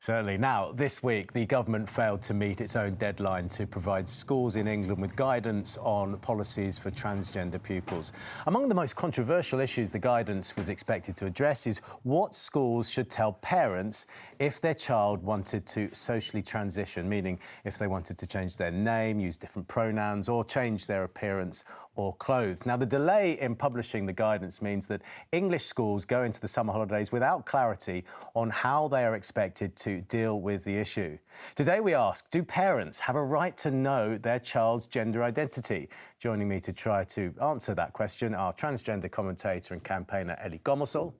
Certainly. Now, this week, the government failed to meet its own deadline to provide schools in England with guidance on policies for transgender pupils. Among the most controversial issues the guidance was expected to address is what schools should tell parents if their child wanted to socially transition, meaning if they wanted to change their name, use different pronouns, or change their appearance or clothes. Now, the delay in publishing the guidance means that English schools go into the summer holidays without clarity on how they are expected to deal with the issue. Today we ask, do parents have a right to know their child's gender identity? Joining me to try to answer that question are transgender commentator and campaigner Ellie Gomosol,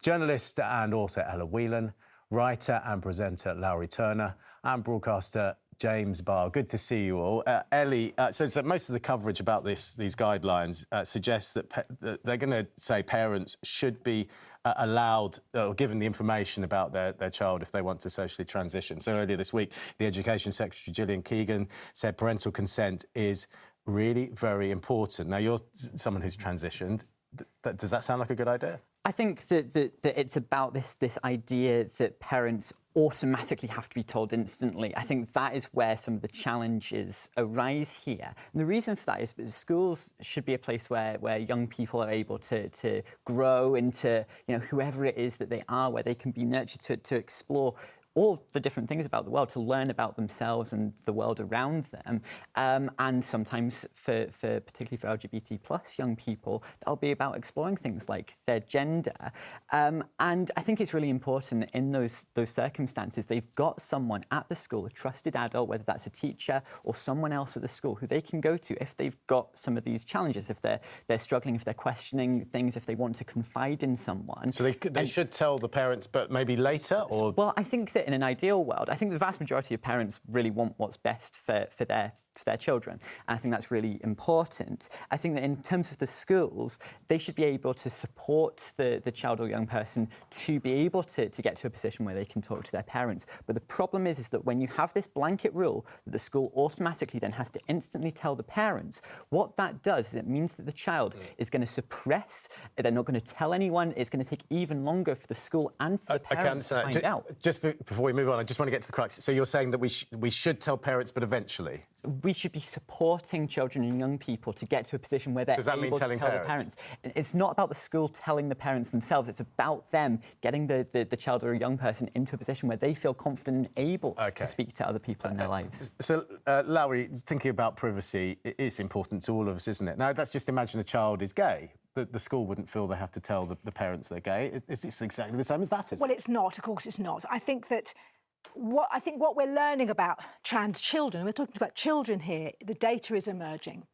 journalist and author Ella Whelan, writer and presenter Lowry Turner, and broadcaster James Barr. Good to see you all. Ellie, so most of the coverage about these guidelines suggests that they're going to say parents should be allowed or given the information about their child if they want to socially transition. So earlier this week, the Education Secretary, Gillian Keegan, said parental consent is really very important. Now, you're someone who's transitioned. Does that sound like a good idea? I think that it's about this idea that parents automatically have to be told instantly. I think that is where some of the challenges arise here. And the reason for that is because schools should be a place where young people are able to grow into, whoever it is that they are, where they can be nurtured to explore all the different things about the world, to learn about themselves and the world around them. And sometimes, particularly for LGBT plus young people, that'll be about exploring things like their gender. And I think it's really important in those circumstances, they've got someone at the school, a trusted adult, whether that's a teacher or someone else at the school, who they can go to if they've got some of these challenges, if they're struggling, if they're questioning things, if they want to confide in someone. So they should tell the parents, but maybe later? Or Well, I think that in an ideal world, I think the vast majority of parents really want what's best for their children. And I think that's really important. I think that in terms of the schools, they should be able to support the child or young person to be able to get to a position where they can talk to their parents. But the problem is that when you have this blanket rule that the school automatically then has to instantly tell the parents, what that does is it means that the child is going to suppress, they're not going to tell anyone, it's going to take even longer for the school and for the parents to find out. Just before we move on, I just want to get to the crux. So you're saying that we should tell parents, but eventually? We should be supporting children and young people to get to a position where they're able to tell the parents. It's not about the school telling the parents themselves. It's about them getting the child or a young person into a position where they feel confident and able to speak to other people in their lives. So, Lowry, thinking about privacy, it's important to all of us, isn't it? Now, let's just imagine a child is gay. The school wouldn't feel they have to tell the parents they're gay. It's exactly the same as that, isn't it? Well, it's not. Of course, it's not. I think that what we're learning about trans children, we're talking about children here, the data is emerging.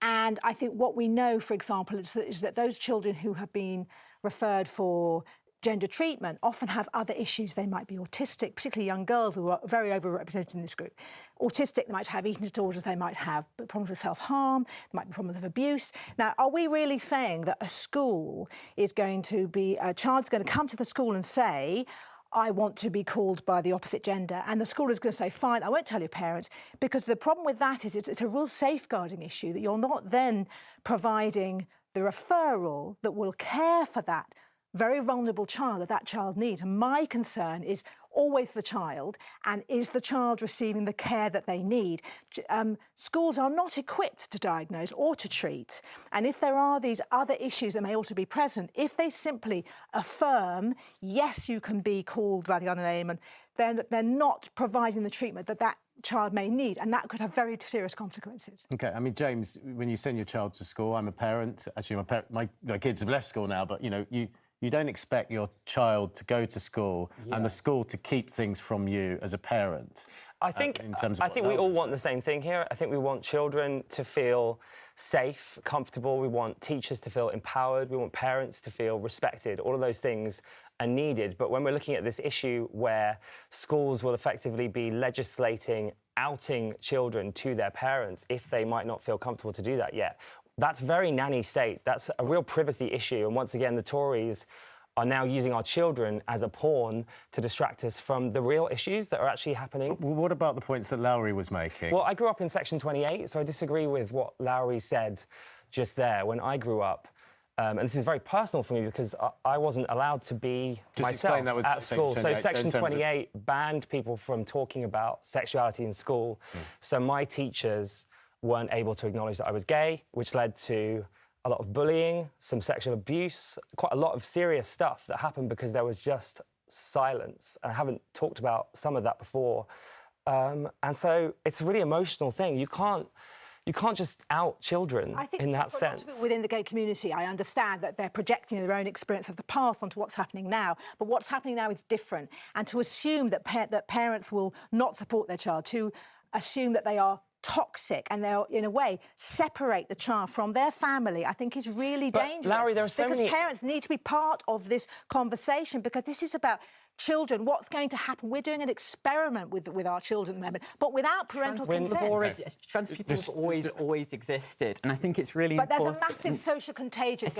And I think what we know, for example, is that those children who have been referred for gender treatment often have other issues. They might be autistic, particularly young girls who are very overrepresented in this group. Autistic, they might have eating disorders, they might have problems with self-harm, there might be problems with abuse. Now, are we really saying that a child's going to come to the school and say, I want to be called by the opposite gender, and the school is going to say, fine, I won't tell your parents, because the problem with that is it's a real safeguarding issue, that you're not then providing the referral that will care for that very vulnerable child that child needs. And my concern is always the child, and is the child receiving the care that they need? Schools are not equipped to diagnose or to treat. And if there are these other issues that may also be present, if they simply affirm, yes, you can be called by the other name, and then they're not providing the treatment that child may need, and that could have very serious consequences. OK, I mean, James, when you send your child to school, I'm a parent. Actually, my kids have left school now, but, you don't expect your child to go to school and the school to keep things from you as a parent. I think we all want the same thing here. I think we want children to feel safe, comfortable. We want teachers to feel empowered. We want parents to feel respected. All of those things are needed. But when we're looking at this issue where schools will effectively be legislating outing children to their parents if they might not feel comfortable to do that yet, that's very nanny state. That's a real privacy issue. And once again, the Tories are now using our children as a pawn to distract us from the real issues that are actually happening. Well, what about the points that Lowry was making? Well, I grew up in Section 28, so I disagree with what Lowry said just there. When I grew up, and this is very personal for me because I wasn't allowed to be myself at school. So Section 28 banned people from talking about sexuality in school. So my teachers weren't able to acknowledge that I was gay, which led to a lot of bullying, some sexual abuse, quite a lot of serious stuff that happened because there was just silence. And I haven't talked about some of that before. And so it's a really emotional thing. You can't just out children in that sense. I think within the gay community, I understand that they're projecting their own experience of the past onto what's happening now. But what's happening now is different. And to assume that parents will not support their child, to assume that they are toxic and they'll, in a way, separate the child from their family, I think is really dangerous. Larry, there are so many... Because parents need to be part of this conversation, because this is about children, what's going to happen. We're doing an experiment with our children at the moment, but without parental consent. Trans people have always existed, and I think it's really important. But there's a massive social contagion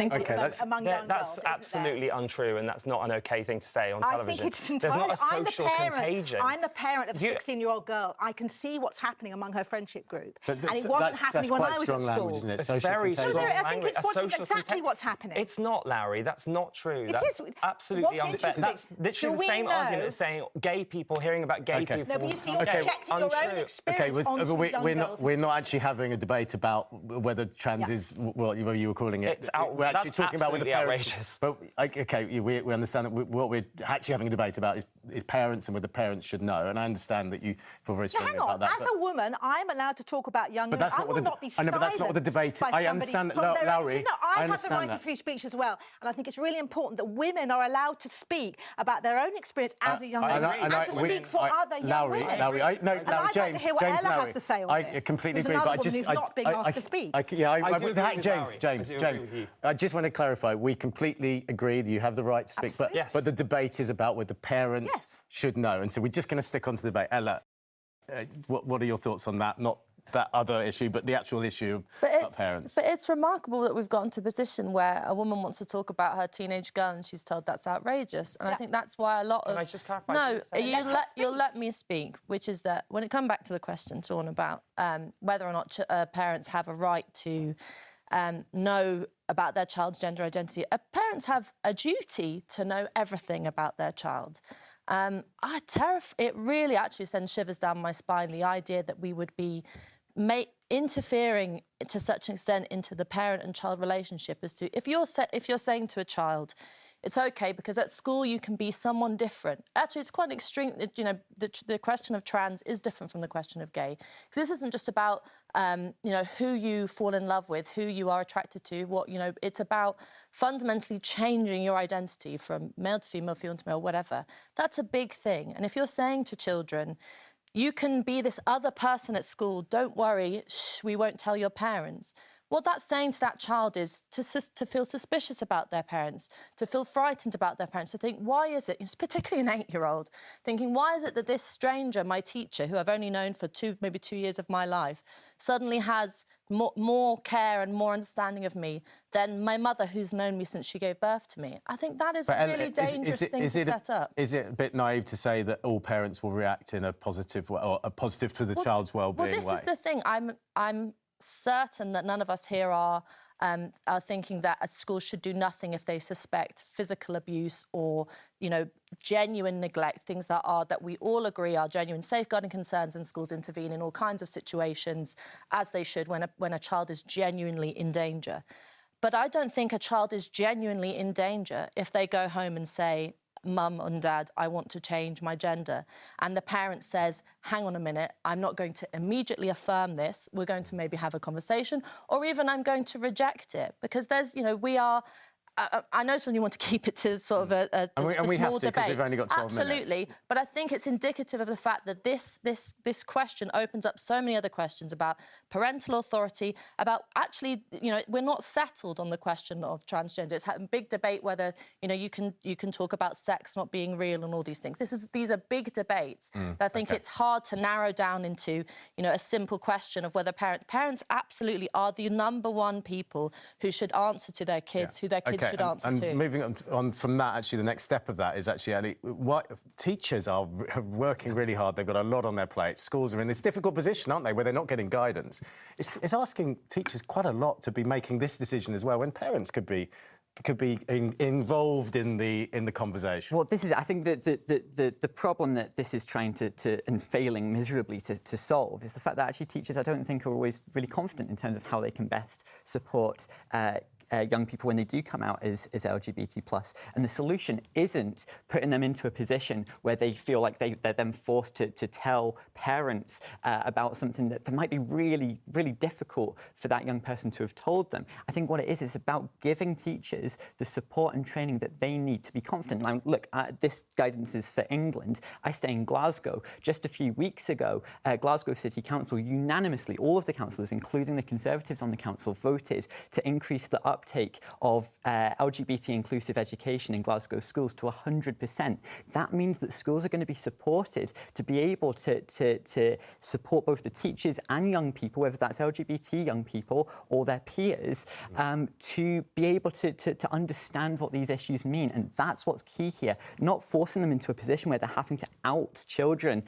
among young girls. That's absolutely untrue, and that's not an OK thing to say on television. I think it's entirely... There's not a social contagion. I'm the parent of a 16-year-old girl. I can see what's happening among her friendship group, and it wasn't that's happening when I was at school. Language, isn't it? It's very strong language. I think it's exactly what's happening. It's not, Larry. That's not true. It is absolutely unfair. That's literally the same argument as saying gay people, hearing about gay people. No, but you see, you're projecting your own experience onto young girls. We're not actually having a debate about whether trans is what you were calling it. We're actually talking about whether parents... But, OK, we understand that what we're actually having a debate about is parents and whether parents should know. And I understand that you feel very strongly about that. As a woman, I'm allowed to talk about young women. I will not be silenced. I know, but that's not what the debate... I understand that, Larry. No, I have the right to free speech as well. And I think it's really important that women are allowed to speak about their own experience as a young woman and to speak for other young women. Larry, I'd like to hear what Ella has to say on this. I completely agree, but I just... who's not being asked to speak. James, I just want to clarify. We completely agree that you have the right to speak, but the debate is about whether parents should know. And so we're just going to stick on to the debate. Ella, what are your thoughts on that? Not that other issue, but the actual issue of parents. But it's remarkable that we've gotten to a position where a woman wants to talk about her teenage girl and she's told that's outrageous. And I think that's why a lot of... Can I just clarify? No, you'll let me speak, which is that when it comes back to the question, Sean, about whether or not parents have a right to know about their child's gender identity, parents have a duty to know everything about their child. It really actually sends shivers down my spine, the idea that we would be interfering to such an extent into the parent and child relationship as to if you're saying to a child, it's OK because at school you can be someone different. Actually, it's quite extreme. You know, the question of trans is different from the question of gay. Because this isn't just about who you fall in love with, who you are attracted to. It's about fundamentally changing your identity from male to female to male, whatever. That's a big thing. And if you're saying to children, you can be this other person at school, don't worry, we won't tell your parents. What that's saying to that child is to feel suspicious about their parents, to feel frightened about their parents, to think, why is it, particularly an 8-year-old, thinking, why is it that this stranger, my teacher, who I've only known for maybe 2 years of my life, suddenly has more care and more understanding of me than my mother, who's known me since she gave birth to me. I think that is a really dangerous thing to set up. Is it a bit naive to say that all parents will react in a positive way, or a positive to the child's well-being way? Well, this is the thing. I'm certain that none of us here are thinking that a school should do nothing if they suspect physical abuse or, genuine neglect, things that we all agree are genuine safeguarding concerns, and schools intervene in all kinds of situations, as they should, when a child is genuinely in danger. But I don't think a child is genuinely in danger if they go home and say, Mum and Dad, I want to change my gender. And the parent says, hang on a minute, I'm not going to immediately affirm this. We're going to maybe have a conversation, or even I'm going to reject it. Because there's, we are... I know you want to keep it to sort of a we have small to, debate. We've only got 12 Absolutely, minutes. But I think it's indicative of the fact that this question opens up so many other questions about parental authority, about actually, we're not settled on the question of transgender. It's had a big debate whether, you can talk about sex not being real and all these things. These are big debates. But I think it's hard to narrow down into, a simple question of whether parents absolutely are the #1 people who should answer to their kids, who their kids should answer to. And moving on from that, actually, the next step of that is actually, Ellie, what teachers are working really hard. They've got a lot on their plate. Schools are in this difficult position, aren't they, where they're not getting guidance. It's asking teachers quite a lot to be making this decision as well, when parents could be involved in the conversation. Well, this is, I think, the problem that this is trying to and failing miserably to solve is the fact that actually teachers, I don't think, are always really confident in terms of how they can best support young people when they do come out as LGBT+. And the solution isn't putting them into a position where they feel like they're then forced to tell parents about something that might be really, really difficult for that young person to have told them. I think what it is about giving teachers the support and training that they need to be confident. Now, look, this guidance is for England. I stay in Glasgow. Just a few weeks ago, Glasgow City Council unanimously, all of the councillors, including the Conservatives on the council, voted to increase the uptake of LGBT inclusive education in Glasgow schools to 100%. That means that schools are going to be supported to be able to support both the teachers and young people, whether that's LGBT young people or their peers, to be able to understand what these issues mean. And that's what's key here, not forcing them into a position where they're having to out children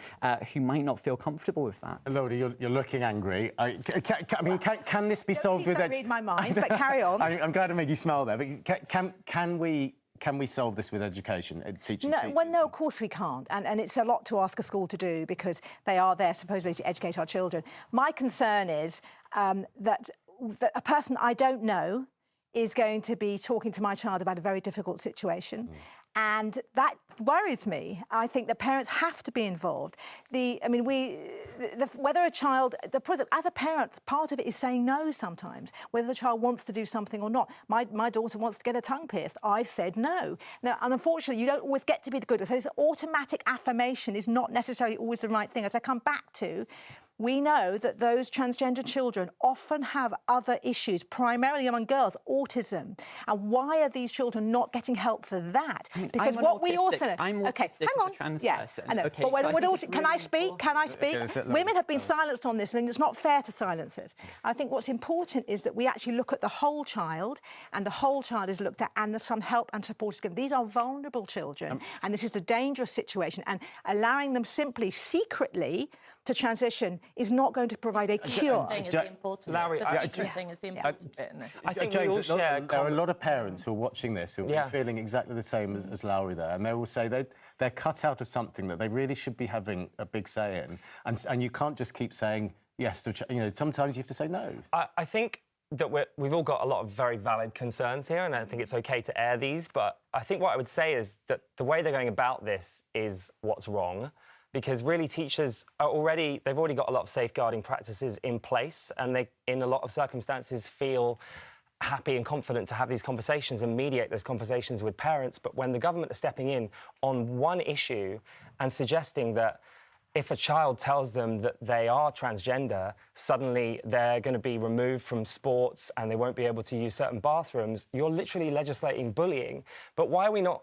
who might not feel comfortable with that. Lodi, you're looking angry. Can this be solved with... Don't read my mind, but carry on. I'm glad I made you smile there, but can we solve this with education, teaching? No, well, no, of course we can't. And it's a lot to ask a school to do because they are there supposedly to educate our children. My concern is that a person I don't know is going to be talking to my child about a very difficult situation. And that worries me. I think the parents have to be involved. Whether a child, as a parent, part of it is saying no sometimes, whether the child wants to do something or not. My daughter wants to get her tongue pierced. I've said no. Now, and unfortunately, you don't always get to be the good one. So this automatic affirmation is not necessarily always the right thing. As I come back to, we know that those transgender children often have other issues, primarily among girls, autism. And why are these children not getting help for that? Because what we also... I'm autistic as a trans person. I know. Okay, but so also, can I speak? Can I speak? Okay, Women have been silenced on this, and it's not fair to silence it. I think what's important is that we actually look at the whole child, and the whole child is looked at, and there's some help and support is given. These are vulnerable children, and this is a dangerous situation, and allowing them simply, secretly, to transition is not going to provide a cure. Thing is the important Larry, thing is the important bit in this. I think James, we all share... there are a lot of parents who are watching this who are feeling exactly the same as Lowry there, and they will say they're cut out of something that they really should be having a big say in, and you can't just keep saying yes to... sometimes you have to say no. I think that we've all got a lot of very valid concerns here, and I think it's OK to air these, but I think what I would say is that the way they're going about this is what's wrong. Because really teachers they've already got a lot of safeguarding practices in place, and they, in a lot of circumstances, feel happy and confident to have these conversations and mediate those conversations with parents. But when the government are stepping in on one issue and suggesting that if a child tells them that they are transgender, suddenly they're going to be removed from sports and they won't be able to use certain bathrooms, you're literally legislating bullying. But why are we not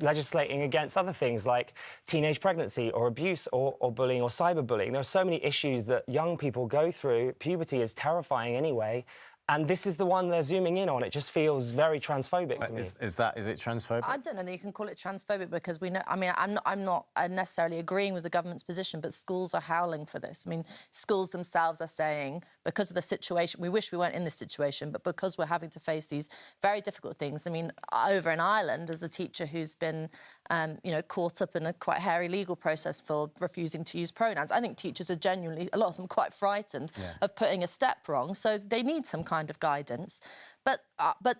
legislating against other things like teenage pregnancy or abuse or bullying or cyberbullying? There are so many issues that young people go through. Puberty is terrifying anyway. And this is the one they're zooming in on. It just feels very transphobic to me. Is it transphobic? I don't know that you can call it transphobic because we know... I mean, I'm not necessarily agreeing with the government's position, but schools are howling for this. I mean, schools themselves are saying, because of the situation, we wish we weren't in this situation, but because we're having to face these very difficult things. I mean, over in Ireland, as a teacher who's been, caught up in a quite hairy legal process for refusing to use pronouns, I think teachers are genuinely, a lot of them, quite frightened of putting a step wrong, so they need some kind of guidance. But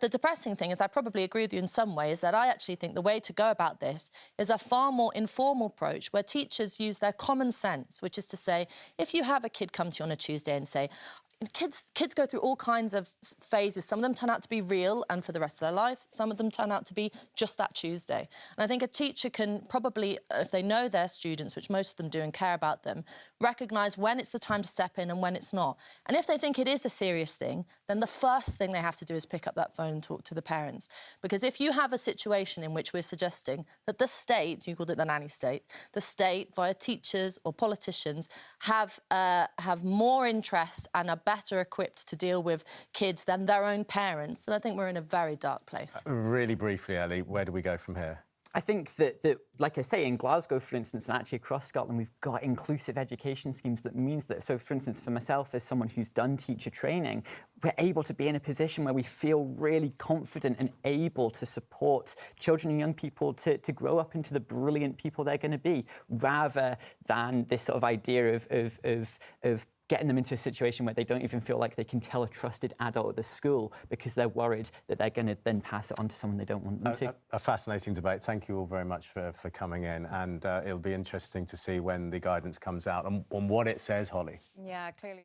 the depressing thing is, I probably agree with you in some ways, that I actually think the way to go about this is a far more informal approach where teachers use their common sense, which is to say, if you have a kid come to you on a Tuesday and say, Kids go through all kinds of phases. Some of them turn out to be real and for the rest of their life. Some of them turn out to be just that Tuesday. And I think a teacher can probably, if they know their students, which most of them do and care about them, recognise when it's the time to step in and when it's not. And if they think it is a serious thing, then the first thing they have to do is pick up that phone and talk to the parents. Because if you have a situation in which we're suggesting that the state, you called it the nanny state, the state, via teachers or politicians, have more interest and a better equipped to deal with kids than their own parents, then I think we're in a very dark place. Really briefly, Ellie, where do we go from here? I think that, like I say, in Glasgow, for instance, and actually across Scotland, we've got inclusive education schemes that means that, so for instance, for myself, as someone who's done teacher training, we're able to be in a position where we feel really confident and able to support children and young people to grow up into the brilliant people they're going to be, rather than this sort of idea of getting them into a situation where they don't even feel like they can tell a trusted adult at the school because they're worried that they're going to then pass it on to someone they don't want them to. A fascinating debate. Thank you all very much for coming in, and it'll be interesting to see when the guidance comes out and what it says, Holly. Yeah, clearly.